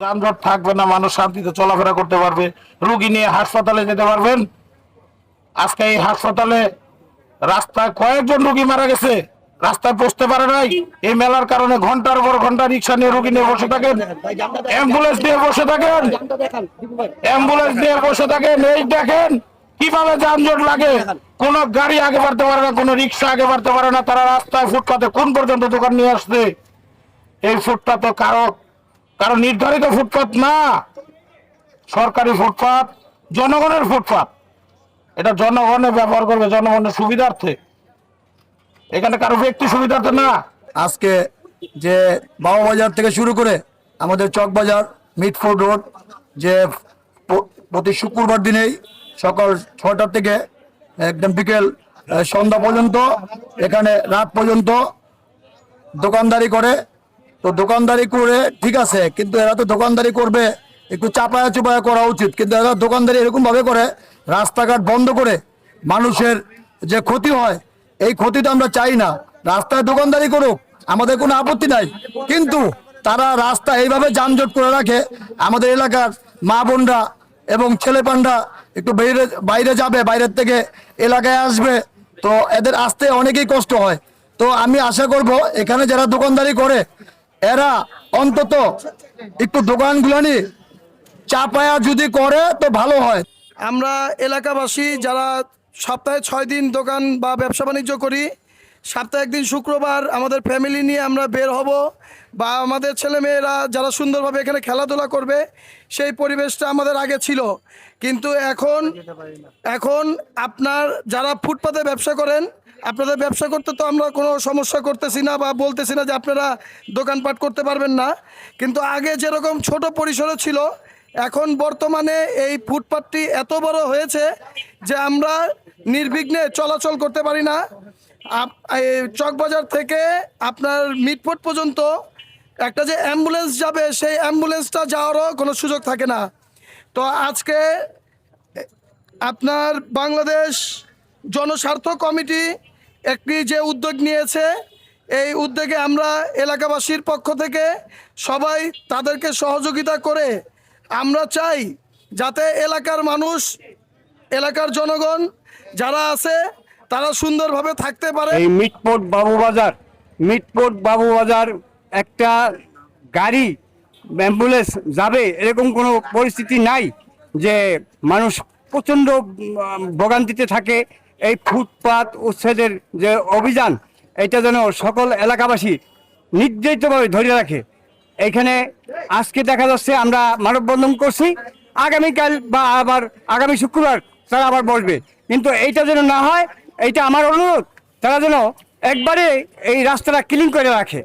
যানজট থাকবে না, মানুষ শান্তিতে চলাফেরা করতে পারবে, রোগী নিয়ে হাসপাতালে যেতে পারবেন। আজকে এই হাসপাতালে রাস্তায় কয়েকজন রোগী মারা গেছে, রাস্তায় পৌঁছতে পারে নাই। এই মেলার কারণে ঘন্টার পর ঘন্টা রিক্সা নিয়ে রোগী নিয়ে বসে থাকেন, অ্যাম্বুলেন্স নিয়ে বসে থাকেন, অ্যাম্বুলেন্স নিয়ে বসে থাকেন। এই দেখেন কিভাবে যানজট লাগে, কোন গাড়ি আগে বাড়তে পারে না, কোন রিক্সা আগে বাড়তে পারে না। তারা রাস্তায় ফুটপাতে কোন পর্যন্ত দোকান নিয়ে আসছে। এই ফুটপাত তো কারো নির্ধারিত ফুটপাত না, সরকারি ফুটপাত, জনগণের ফুটপাত। এটা জনগণে ব্যবহার করবে জনগণের সুবিধার্থে, এখানে কারো ব্যক্তি সুবিধার্থে না। আজকে যে বাবুবাজার থেকে শুরু করে আমাদের চকবাজার মিটফোর্ড রোড, যে প্রতি শুক্রবার দিনেই সকাল 6টা থেকে একদম বিকেল সন্ধ্যা পর্যন্ত, এখানে রাত পর্যন্ত দোকানদারি করে। তো দোকানদারি করে ঠিক আছে, কিন্তু এরা তো দোকানদারি করবে একটু চাপায়া চুপায়া করা উচিত, কিন্তু এরা দোকানদারি এরকম ভাবে করে, রাস্তাঘাট বন্ধ করে মানুষের যে ক্ষতি হয়, এই ক্ষতিটা আমরা চাই না। রাস্তায় দোকানদারি করুক, আমাদের কোনো আপত্তি নাই, কিন্তু তারা রাস্তা এইভাবে যানজট করে রাখে। আমাদের এলাকার মা বোনরা এবং ছেলেপান্ডা একটু বাইরে যাবে, বাইরের থেকে এলাকায় আসবে, তো এদের আসতে অনেকেই কষ্ট হয়। তো আমি আশা করব এখানে যারা দোকানদারি করে এরা অন্তত একটু দোকানগুলো চাপায়া যদি করে তো ভালো হয়। আমরা এলাকাবাসী যারা সপ্তাহে 6 দিন দোকান বা ব্যবসা বাণিজ্য করি, সপ্তাহে একদিন শুক্রবার আমাদের ফ্যামিলি নিয়ে আমরা বের হব, বা আমাদের ছেলেমেয়েরা যারা সুন্দরভাবে এখানে খেলাধুলা করবে, সেই পরিবেশটা আমাদের আগে ছিল। কিন্তু এখন আপনার যারা ফুটপাতে ব্যবসা করেন, আপনাদের ব্যবসা করতে তো আমরা কোনো সমস্যা করতেছি না বা বলতেছি না যে আপনারা দোকানপাট করতে পারবেন না, কিন্তু আগে যেরকম ছোট পরিসরে ছিল, এখন বর্তমানে এই ফুটপাতটি এত বড় হয়েছে যে আমরা নির্বিঘ্নে চলাচল করতে পারি না। চকবাজার থেকে আপনার মিটফোর্ড পর্যন্ত একটা যে অ্যাম্বুলেন্স যাবে, সেই অ্যাম্বুলেন্সটা যাওয়ারও কোনো সুযোগ থাকে না। তো আজকে আপনার বাংলাদেশ জনস্বার্থ কমিটি একটি যে উদ্যোগ নিয়েছে, এই উদ্যোগে আমরা এলাকাবাসীর পক্ষ থেকে সবাই তাদেরকে সহযোগিতা করে আমরা চাই যাতে এলাকার মানুষ, এলাকার জনগণ যারা আছে তারা সুন্দরভাবে থাকতে পারে। এই মিটফোর্ড বাবুবাজার একটা গাড়ি অ্যাম্বুলেন্স যাবে এরকম কোনো পরিস্থিতি নাই, যে মানুষ প্রচণ্ড ভোগান্তিতে থাকে। এই ফুটপাত উচ্ছেদের যে অভিযান, এটা যেন সকল এলাকাবাসী নির্ধারিতভাবে ধরে রাখে। এইখানে আজকে দেখা যাচ্ছে আমরা মানববন্ধন করছি, আগামীকাল বা আবার আগামী শুক্রবার তারা আবার বসবে, কিন্তু এইটা যেন না হয়, এইটা আমার অনুরোধ। তারা যেন একবারে এই রাস্তাটা ক্লিন করে রাখে।